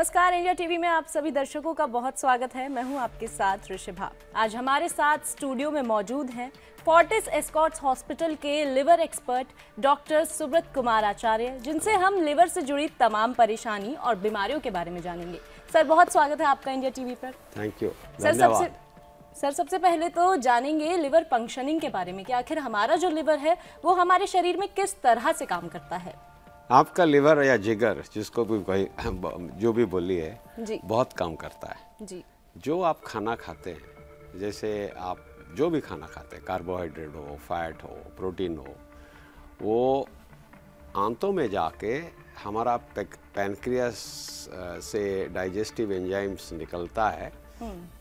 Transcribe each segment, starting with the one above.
नमस्कार, India TV में आप सभी दर्शकों का बहुत स्वागत है। मैं हूं आपके साथ ऋषिभा। आज हमारे साथ स्टूडियो में मौजूद हैं फोर्टिस एस्कॉर्ट्स हॉस्पिटल के liver expert doctor Subrata Kumar Acharya, जिनसे हम लिवर से जुड़ी तमाम परेशानी और बीमारियों के बारे में जानेंगे। सर, बहुत स्वागत है आपका इंडिया टीवी पर। Thank you. सर, सबसे पहले तो जानेंगे लिवर फंक्शनिंग के बारे में कि आखिर हमारा जो लिवर है वो हमारे शरीर में किस तरह से काम करता है। आपका लिवर या जिगर, जिसको भी कोई जो भी बोलिए, बहुत काम करता है जी। जो आप खाना खाते हैं, जैसे आप जो भी खाना खाते हैं, कार्बोहाइड्रेट हो, फैट हो, प्रोटीन हो, वो आंतों में जाके हमारा पैनक्रियास से डाइजेस्टिव एंजाइम्स निकलता है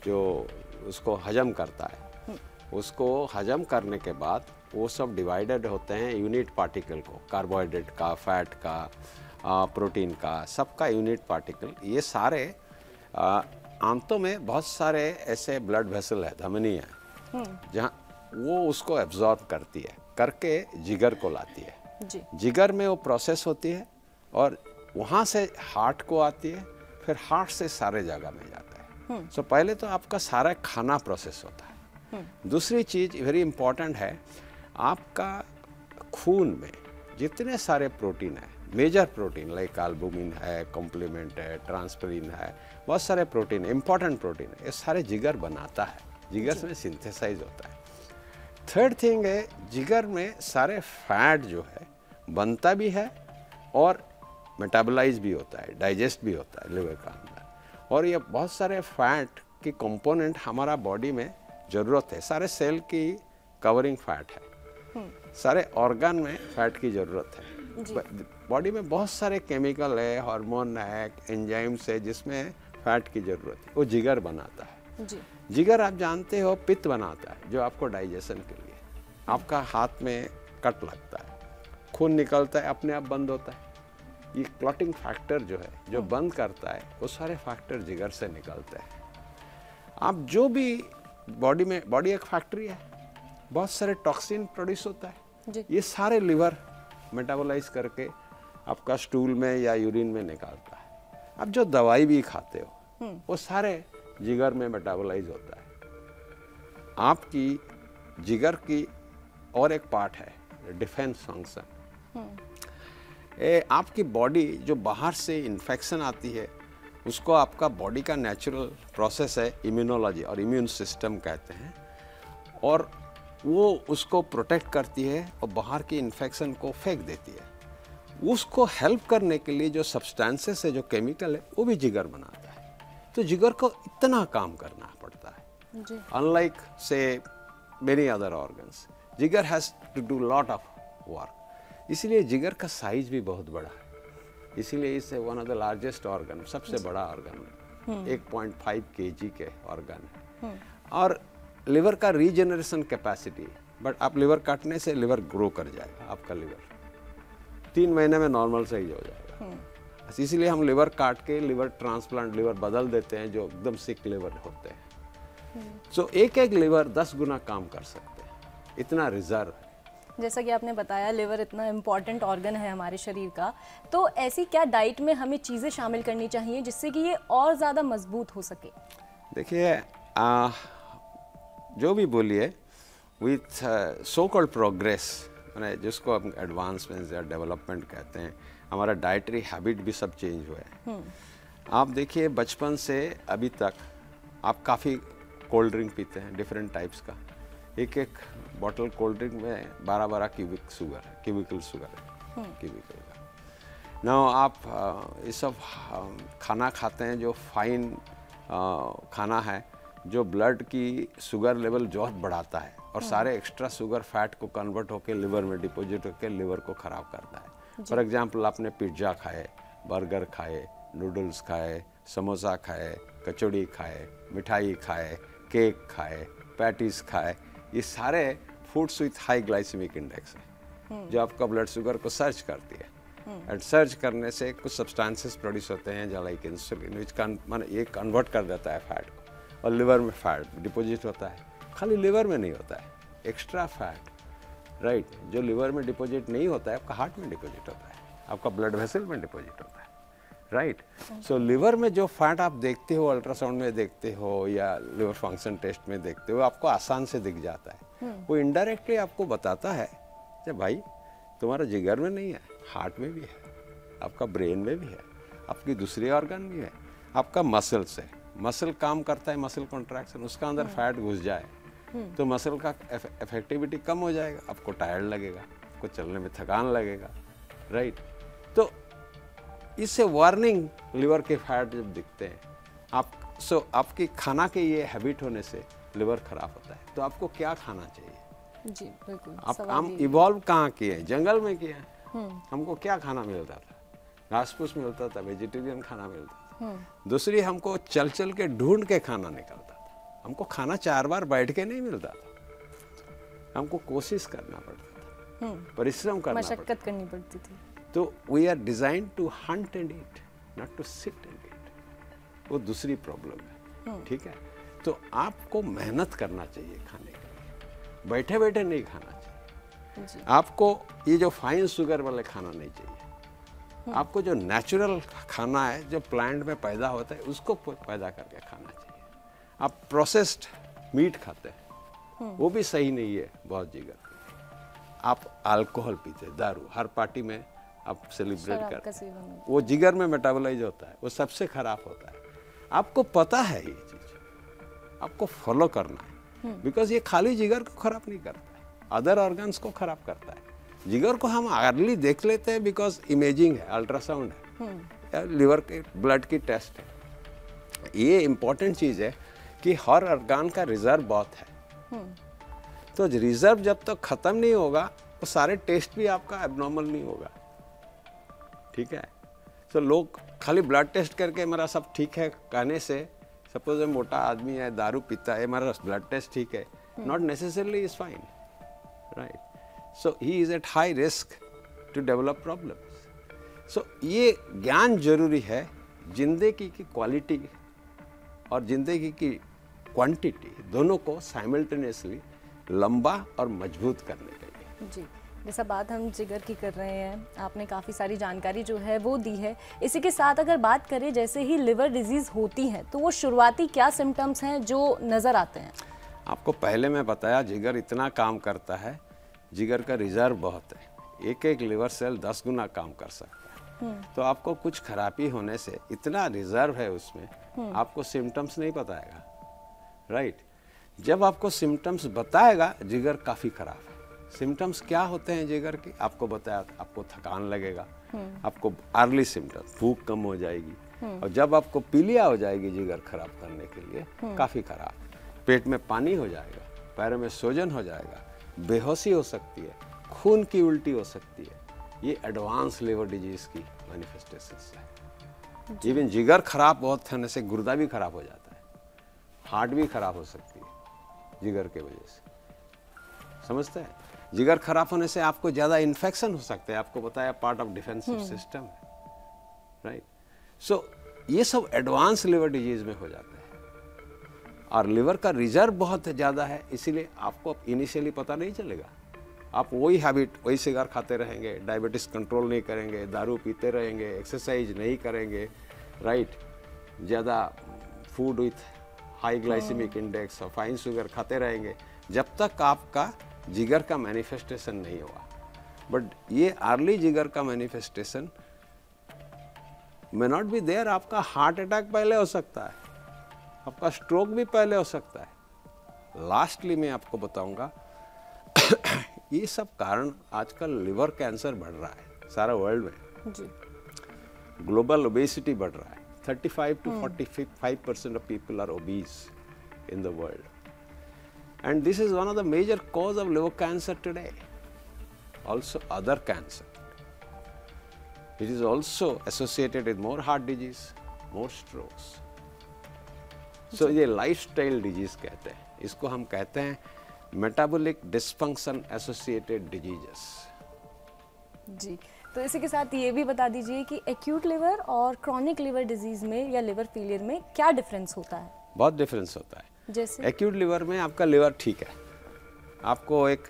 जो उसको हजम करता है। उसको हजम करने के बाद वो सब डिवाइडेड होते हैं यूनिट पार्टिकल को, कार्बोहाइड्रेट का, फैट का, प्रोटीन का, सबका यूनिट पार्टिकल। ये सारे आंतों में बहुत सारे ऐसे ब्लड वेसल है, धमनी है, जहाँ वो उसको एब्जॉर्ब करती है, करके जिगर को लाती है जी। जिगर में वो प्रोसेस होती है और वहाँ से हार्ट को आती है, फिर हार्ट से सारे जगह में जाता है। सो पहले तो आपका सारा खाना प्रोसेस होता है। दूसरी चीज वेरी इंपॉर्टेंट है, आपका खून में जितने सारे प्रोटीन है, मेजर प्रोटीन लाइक एल्बुमिन है, कॉम्प्लीमेंट है, ट्रांसफरिन है, बहुत सारे प्रोटीन, इंपॉर्टेंट प्रोटीन है, ये सारे जिगर बनाता है, जिगर में सिंथेसाइज होता है। थर्ड थिंग है, जिगर में सारे फैट जो है बनता भी है और मेटाबोलाइज भी होता है, डाइजेस्ट भी होता है लिवर का अंदर। और ये बहुत सारे फैट की कंपोनेंट हमारा बॉडी में ज़रूरत है। सारे सेल की कवरिंग फैट है, सारे ऑर्गन में फैट की ज़रूरत है। बॉडी में बहुत सारे केमिकल है, हार्मोन है, एंजाइम्स है, जिसमें फैट की ज़रूरत है, वो जिगर बनाता है जी। जिगर आप जानते हो पित्त बनाता है, जो आपको डाइजेशन के लिए, आपका हाथ में कट लगता है, खून निकलता है, अपने आप बंद होता है। ये क्लॉटिंग फैक्टर जो है, जो बंद करता है, वो सारे फैक्टर जिगर से निकलते हैं। आप जो भी बॉडी एक फैक्ट्री है, बहुत सारे टॉक्सिन प्रोड्यूस होता है जी। ये सारे लिवर मेटाबोलाइज करके आपका स्टूल में या यूरिन में निकालता है। आप जो दवाई भी खाते हो वो सारे जिगर में मेटाबोलाइज होता है। आपकी जिगर की और एक पार्ट है डिफेंस फंक्शन। आपकी बॉडी जो बाहर से इन्फेक्शन आती है, उसको आपका बॉडी का नेचुरल प्रोसेस है इम्यूनोलॉजी और इम्यून सिस्टम कहते हैं, और वो उसको प्रोटेक्ट करती है और बाहर की इन्फेक्शन को फेंक देती है। उसको हेल्प करने के लिए जो सब्सटेंसेस है, जो केमिकल है, वो भी जिगर बनाता है। तो जिगर को इतना काम करना पड़ता है। अनलाइक से मेनी अदर ऑर्गन्स, जिगर has to do lot of work. इसलिए जिगर का साइज भी बहुत बड़ा है, इसीलिए इसे one of the largest organ, सबसे बड़ा ऑर्गन, 1.5 kg के ऑर्गन है। और लिवर का रीजनरेशन कैपेसिटी, बट आप लिवर काटने से लिवर ग्रो कर जाएगा, आपका लिवर 3 महीने में नॉर्मल सही हो जाएगा। इसीलिए हम लिवर काट के लिवर ट्रांसप्लांट, लिवर बदल देते हैं जो एकदम सिक लिवर होते हैं। सो एक लिवर 10 गुना काम कर सकते हैं, इतना रिजर्व है। जैसा कि आपने बताया, लिवर इतना इम्पॉर्टेंट ऑर्गन है हमारे शरीर का, तो ऐसी क्या डाइट में हमें चीज़ें शामिल करनी चाहिए जिससे कि ये और ज़्यादा मजबूत हो सके? देखिए, जो भी बोलिए, विथ सो कॉल्ड प्रोग्रेस, मैंने जिसको हम एडवांसमेंट या डेवलपमेंट कहते हैं, हमारा डाइटरी हैबिट भी सब चेंज हुआ है। आप देखिए, बचपन से अभी तक आप काफ़ी कोल्ड ड्रिंक पीते हैं, डिफरेंट टाइप्स का। एक बॉटल कोल्ड ड्रिंक में 12 क्यूबिकल शुगर है क्यूबिकल का। ना आप ये सब खाना खाते हैं जो फाइन खाना है, जो ब्लड की शुगर लेवल बहुत बढ़ाता है और सारे एक्स्ट्रा शुगर फैट को कन्वर्ट होकर लिवर में डिपॉजिट होकर लिवर को ख़राब करता है। फॉर एग्जांपल, आपने पिज्ज़ा खाए, बर्गर खाए, नूडल्स खाए, समोसा खाए, कचौड़ी खाए, मिठाई खाए, केक खाए, पैटीज खाए, ये सारे foods with high glycemic index है, जो आपका ब्लड शुगर को सर्च करती है। एंड सर्च करने से कुछ सब्सटेंसेस प्रोड्यूस होते हैं, जो लाइक इंसुलिन, विच ये कन्वर्ट कर देता है फैट को, और लिवर में फैट डिपॉजिट होता है। खाली लिवर में नहीं होता है, एक्स्ट्रा फैट, राइट, जो लिवर में डिपॉजिट नहीं होता है, आपका हार्ट में डिपॉजिट होता है, आपका ब्लड वेसल में डिपॉजिट होता है। राइट। सो लिवर में जो फैट आप देखते हो, अल्ट्रासाउंड में देखते हो या लिवर फंक्शन टेस्ट में देखते हो, आपको आसान से दिख जाता है। वो इनडायरेक्टली आपको बताता है कि भाई तुम्हारा जिगर में नहीं है, हार्ट में भी है, आपका ब्रेन में भी है, आपकी दूसरी ऑर्गन भी है, आपका मसल से, मसल काम करता है, मसल कॉन्ट्रैक्शन, उसका अंदर फैट घुस जाए तो मसल का इफेक्टिविटी कम हो जाएगा, आपको टायर्ड लगेगा, आपको चलने में थकान लगेगा, राइट। तो इससे वार्निंग लिवर के फैट जब दिखते हैं आपकी खाना के ये हैबिट होने से लिवर खराब होता है। तो आपको क्या खाना चाहिए? जी बिल्कुल। हम इवॉल्व कहाँ किए हैं? जंगल में किए हैं। हमको क्या खाना मिलता था? घास फूस मिलता था, वेजिटेरियन खाना मिलता था। दूसरी, हमको चल चल के ढूंढ के खाना निकलता था। हमको खाना 4 बार बैठ के नहीं मिलता था, हमको कोशिश करना पड़ता था, परिश्रम करना, मशक्कत करनी पड़ती थी। तो we are designed to hunt and eat, not to sit and eat. वो दूसरी प्रॉब्लम है, ठीक है। तो आपको मेहनत करना चाहिए खाने के लिए, बैठे बैठे नहीं खाना चाहिए जी। आपको ये जो फाइन शुगर वाले खाना नहीं चाहिए। आपको जो नेचुरल खाना है, जो प्लांट में पैदा होता है, उसको पैदा करके खाना चाहिए। आप प्रोसेस्ड मीट खाते हैं, वो भी सही नहीं है बहुत जिगर के लिए। आप अल्कोहल पीते, दारू, हर पार्टी में आप सेलिब्रेट करते हैं, वो जिगर में मेटाबोलाइज होता है, वो सबसे खराब होता है। आपको पता है ये चीज, आपको फॉलो करना है, बिकॉज ये खाली जिगर को खराब नहीं करता है, अदर ऑर्गन्स को खराब करता है। जिगर को हम अर्ली देख लेते हैं बिकॉज इमेजिंग है, अल्ट्रासाउंड है, लिवर के ब्लड की टेस्ट है। ये इंपॉर्टेंट चीज है कि हर ऑर्गन का रिजर्व बहुत है। तो रिजर्व जब तक खत्म नहीं होगा तो सारे टेस्ट भी आपका एबनॉर्मल नहीं होगा, ठीक है। तो लोग खाली ब्लड टेस्ट करके मेरा सब ठीक है कहने से, सपोज मोटा आदमी है, दारू पीता है, मेरा ब्लड टेस्ट ठीक है, not necessarily is fine, right. So he is at high risk to develop problems. So ये ज्ञान जरूरी है जिंदगी की क्वालिटी और जिंदगी की क्वांटिटी दोनों को साइमल्टेनियसली लंबा और मजबूत करने के लिए। जी, जैसा बात हम जिगर की कर रहे हैं, आपने काफ़ी सारी जानकारी जो है वो दी है। इसी के साथ अगर बात करें, जैसे ही लिवर डिजीज़ होती है तो वो शुरुआती क्या सिम्टम्स हैं जो नज़र आते हैं? आपको पहले मैं बताया जिगर इतना काम करता है, जिगर का रिजर्व बहुत है, एक एक लिवर सेल 10 गुना काम कर सकता है। तो आपको कुछ खराबी होने से, इतना रिजर्व है उसमें, आपको सिम्टम्स नहीं बताएगा, राइट। जब आपको सिम्टम्स बताएगा जिगर काफ़ी खराब है। सिम्टम्स क्या होते हैं जिगर के? आपको बताया, आपको थकान लगेगा, आपको अर्ली सिम्टम्स, भूख कम हो जाएगी, और जब आपको पीलिया हो जाएगी जिगर खराब करने के लिए, काफ़ी खराब, पेट में पानी हो जाएगा, पैरों में सूजन हो जाएगा, बेहोशी हो सकती है, खून की उल्टी हो सकती है। ये एडवांस लिवर डिजीज की मैनिफेस्टेशंस है। इवन जिगर खराब बहुत होने से गुर्दा भी खराब हो जाता है, हार्ट भी खराब हो सकती है जिगर के वजह से, समझते हैं। जिगर खराब होने से आपको ज़्यादा इन्फेक्शन हो सकते हैं, आपको बताया पार्ट ऑफ डिफेंसिव सिस्टम है, राइट। सो ये सब एडवांस लिवर डिजीज में हो जाता है। और लिवर का रिजर्व बहुत ज़्यादा है, इसीलिए आपको इनिशियली पता नहीं चलेगा। आप वही हैबिट, वही सिगार खाते रहेंगे, डायबिटीज़ कंट्रोल नहीं करेंगे, दारू पीते रहेंगे, एक्सरसाइज नहीं करेंगे, राइट, ज़्यादा food with high glycemic index और फाइन शुगर खाते रहेंगे, जब तक आपका जिगर का मैनिफेस्टेशन नहीं हुआ। बट ये अर्ली जिगर का manifestation may not be there. आपका हार्ट अटैक पहले हो सकता है, आपका स्ट्रोक भी पहले हो सकता है। लास्टली मैं आपको बताऊंगा ये सब कारण आजकल लिवर कैंसर बढ़ रहा है सारा वर्ल्ड में जी। ग्लोबल ओबेसिटी बढ़ रहा है, 35 to 45% of people are obese in the world, and this is one of the major cause of liver cancer today. Also other cancer, it is also associated with more heart disease, more strokes. So ये lifestyle disease कहते हैं, इसको हम कहते हैं metabolic dysfunction associated diseases. जी, तो इसी के साथ ये भी बता दीजिए कि एक्यूट लिवर और क्रॉनिक लिवर डिजीज में या लिवर फेलियर में क्या डिफरेंस होता है? बहुत डिफरेंस होता है। जैसे एक्यूट लिवर में आपका लिवर ठीक है, आपको एक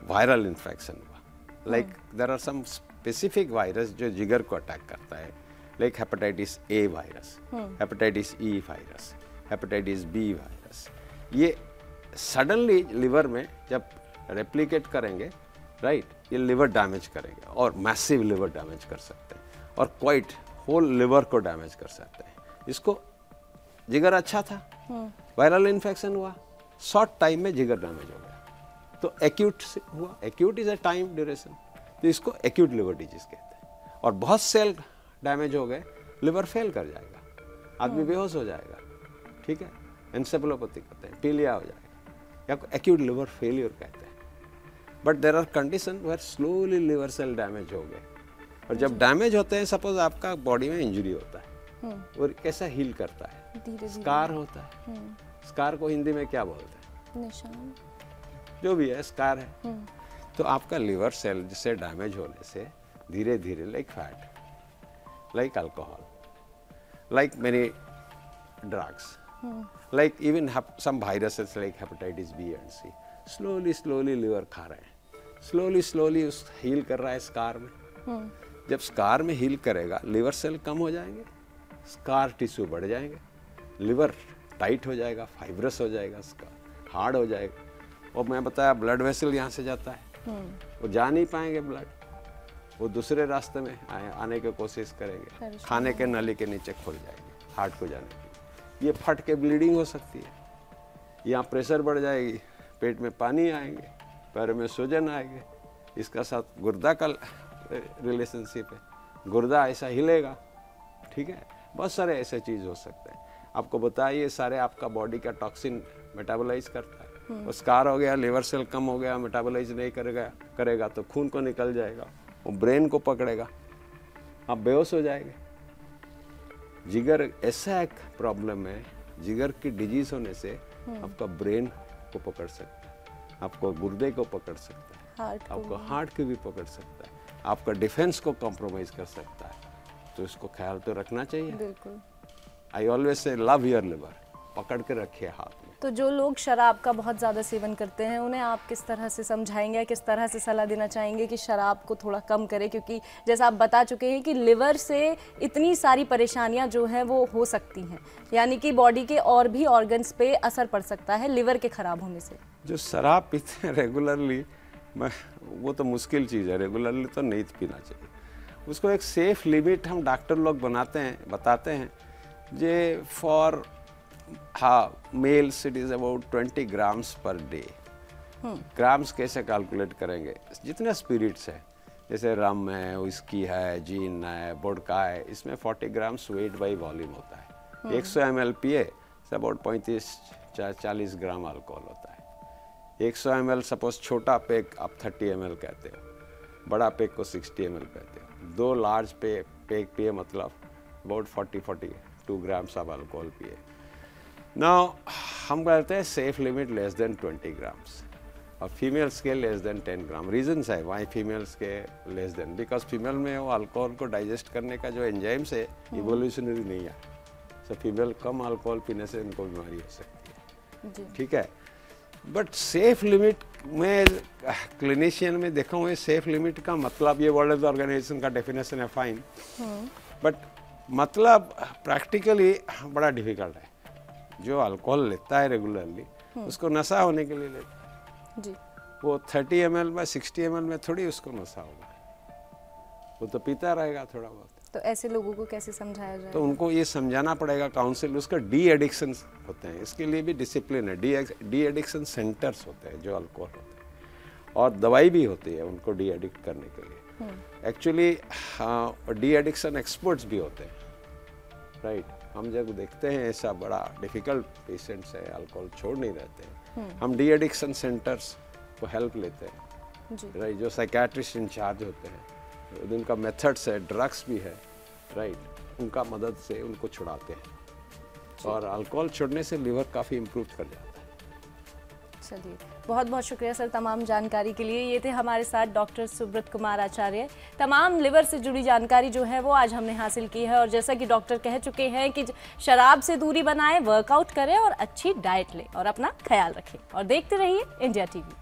वायरल इन्फेक्शन हुआ, like there are some specific virus जो जिगर को अटैक करता है, like hepatitis A virus, hepatitis E virus, hepatitis B virus, ये सडनली लिवर में जब रेप्लिकेट करेंगे, राइट, ये लिवर डैमेज करेंगे और मैसिव लिवर डैमेज कर सकते हैं और क्वाइट होल लिवर को डैमेज कर सकते हैं। इसको जिगर अच्छा था, वायरल इन्फेक्शन हुआ, शॉर्ट टाइम में जिगर डैमेज हो गया, तो एक्यूट हुआ। Acute is a time duration, तो इसको एक्यूट लिवर डिजीज कहते हैं। और बहुत सेल डैमेज हो गए, लिवर फेल कर जाएगा, आदमी बेहोश हो जाएगा, ठीक है, एन्सेफेलोपैथी कहते हैं, पीलिया हो जाएगा, या एक्यूट लिवर फेलियर कहते हैं। But there are condition where slowly liver cell damage हो गए, और जब डैमेज होते हैं, सपोज आपका बॉडी में इंजरी होता है और कैसा हील करता है, स्कार होता है। स्कार को हिंदी में क्या बोलते हैं? निशान, जो भी है, स्कार है। तो आपका लिवर सेल जिससे डैमेज होने से धीरे धीरे, like fat, like alcohol, like many drugs, like even some viruses like hepatitis B and C, slowly liver खा रहे हैं, स्लोली उस हील कर रहा है स्कार में। जब स्कार में हील करेगा, लिवर सेल कम हो जाएंगे, स्कार टिश्यू बढ़ जाएंगे, लिवर टाइट हो जाएगा, फाइब्रस हो जाएगा, स्कार हार्ड हो जाएगा। और मैं बताया ब्लड वेसल यहाँ से जाता है, वो जा नहीं पाएंगे ब्लड, वो दूसरे रास्ते में आने की कोशिश करेंगे, खाने के नली के नीचे खुल जाएंगे हार्ट को जाने के, ये फट के ब्लीडिंग हो सकती है, यहाँ प्रेशर बढ़ जाएगी, पेट में पानी आएंगे, पैर में सूजन आएंगे, इसका साथ गुर्दा का रिलेशनशिप है, गुर्दा ऐसा हिलेगा, ठीक है, बहुत सारे ऐसे चीज़ हो सकते हैं। आपको बताइए, सारे आपका बॉडी का टॉक्सिन मेटाबोलाइज करता है, वो स्कार हो गया, लिवर सेल कम हो गया, मेटाबोलाइज नहीं करेगा तो खून को निकल जाएगा, वो ब्रेन को पकड़ेगा, आप बेहोश हो जाएंगे। जिगर ऐसा एक प्रॉब्लम है, जिगर की डिजीज होने से आपका ब्रेन को पकड़ सकता है, आपको गुर्दे को पकड़ सकता है, आपको हार्ट को भी पकड़ सकता है, आपका डिफेंस को कॉम्प्रोमाइज कर सकता है। तो इसको ख्याल तो रखना चाहिए। बिल्कुल। I always say love your liver, पकड़ के रखिए हाथ में। तो जो लोग शराब का बहुत ज़्यादा सेवन करते हैं, उन्हें आप किस तरह से समझाएंगे, किस तरह से सलाह देना चाहेंगे कि शराब को थोड़ा कम करें? क्योंकि जैसा आप बता चुके हैं कि लिवर से इतनी सारी परेशानियां जो हैं वो हो सकती हैं, यानी कि बॉडी के और भी ऑर्गन्स पे असर पड़ सकता है लिवर के ख़राब होने से। जो शराब पीते हैं रेगुलरली, वो तो मुश्किल चीज़ है, रेगुलरली तो नहीं पीना चाहिए। उसको एक सेफ लिमिट हम डॉक्टर लोग बताते हैं, J for mails it is about 20 grams per day. Grams कैसे कैलकुलेट करेंगे? जितने स्पिरिट्स है, जैसे रम है, विस्की है, जीन है, वोडका है, इसमें 40 ग्राम्स वेट बाई वॉल्यूम होता है। 100 ml पिए से अबाउट 35-40 ग्राम अल्कोहल होता है। 100 ml सपोज छोटा पैक आप 30 ml कहते हो, बड़ा पैक को 60 ml कहते हो। 2 लार्ज पैक पिए मतलब अबाउट 40-42 ग्राम्स ऑफ अल्कोहल पिए। नाउ हम कहते हैं safe limit less than 20 grams, और फीमेल्स के लेस देन 10 ग्राम। रीजंस है वाई फीमेल्स के लेस देन, बिकॉज फीमेल में वो अल्कोहल को डाइजेस्ट करने का जो एंजाइम्स है इवोल्यूशनरी नहीं है, सो फीमेल कम अल्कोहल पीने से उनको बीमारी हो सकती है, ठीक है। बट सेफ लिमिट में क्लिनिशियन में देखा हूँ, सेफ लिमिट का मतलब, ये वर्ल्ड हेल्थ ऑर्गेनाइजेशन का डेफिनेशन है, फाइन, बट मतलब प्रैक्टिकली बड़ा डिफिकल्ट है। जो अल्कोहल लेता है रेगुलरली, उसको नशा होने के लिए लेता है जी। वो 30 ml में 60 ml में थोड़ी उसको नशा होगा, वो तो पीता रहेगा थोड़ा बहुत। तो ऐसे लोगों को कैसे समझाया जाए? तो उनको ये समझाना पड़ेगा, काउंसिल, उसका डी एडिक्शन होते हैं, इसके लिए भी डिसिप्लिन है, डी एडिक्शन सेंटर्स होते हैं जो अल्कोहल होते हैं, और दवाई भी होती है उनको डी एडिक्ट करने के लिए। एक्चुअली डी एडिक्शन एक्सपर्ट्स भी होते हैं, राइट। हम जब देखते हैं ऐसा बड़ा डिफिकल्ट पेशेंट्स है, अल्कोहल छोड़ नहीं रहते हैं, हम डी एडिक्शन सेंटर्स को हेल्प लेते हैं, राइट। जो साइकेट्रिस्ट इंचार्ज होते हैं, उनका मेथड्स है, ड्रग्स भी है, राइट, उनका मदद से उनको छुड़ाते हैं, और अल्कोहल छोड़ने से लिवर काफ़ी इम्प्रूव कर जाता है। चलिए, बहुत बहुत शुक्रिया सर तमाम जानकारी के लिए। ये थे हमारे साथ डॉक्टर सुब्रत कुमार आचार्य। तमाम लिवर से जुड़ी जानकारी जो है वो आज हमने हासिल की है, और जैसा कि डॉक्टर कह चुके हैं कि शराब से दूरी बनाएं, वर्कआउट करें और अच्छी डाइट लें और अपना ख्याल रखें, और देखते रहिए इंडिया टीवी।